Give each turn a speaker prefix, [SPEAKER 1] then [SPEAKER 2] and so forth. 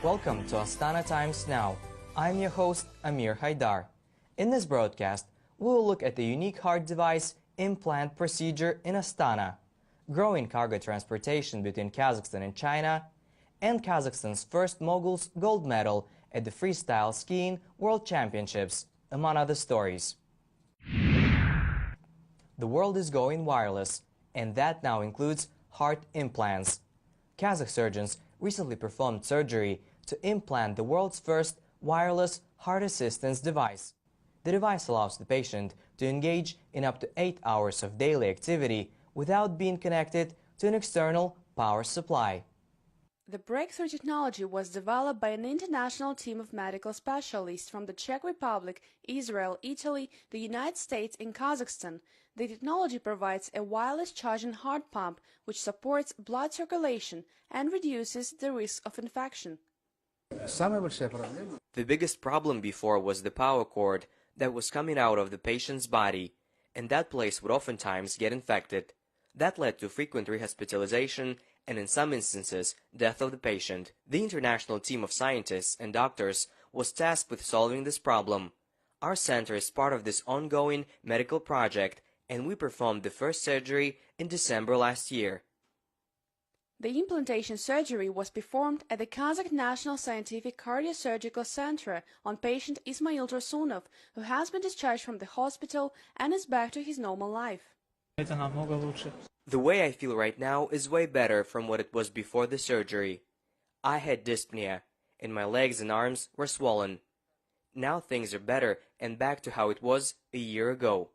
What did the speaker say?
[SPEAKER 1] Welcome to Astana Times Now. I'm your host, Amir Haidar. In this broadcast, we will look at the unique heart device implant procedure in Astana, growing cargo transportation between Kazakhstan and China, and Kazakhstan's first mogul's gold medal at the Freestyle Skiing World Championships, among other stories. The world is going wireless, and that now includes heart implants. Kazakh surgeons recently performed surgery to implant the world's first wireless heart assistance device. The device allows the patient to engage in up to 8 hours of daily activity without being connected to an external power supply.
[SPEAKER 2] The breakthrough technology was developed by an international team of medical specialists from the Czech Republic, Israel, Italy, the United States, and Kazakhstan. The technology provides a wireless charging heart pump which supports blood circulation and reduces the risk of infection.
[SPEAKER 1] The biggest problem before was the power cord that was coming out of the patient's body, and that place would oftentimes get infected. That led to frequent rehospitalization and, in some instances, death of the patient. The international team of scientists and doctors was tasked with solving this problem. Our center is part of this ongoing medical project, and we performed the first surgery in December last year.
[SPEAKER 2] The implantation surgery was performed at the Kazakh National Scientific Cardiosurgical Center on patient Ismail Tursunov, who has been discharged from the hospital and is back to his normal life.
[SPEAKER 1] The way I feel right now is way better from what it was before the surgery. I had dyspnea, and my legs and arms were swollen. Now things are better and back to how it was a year ago.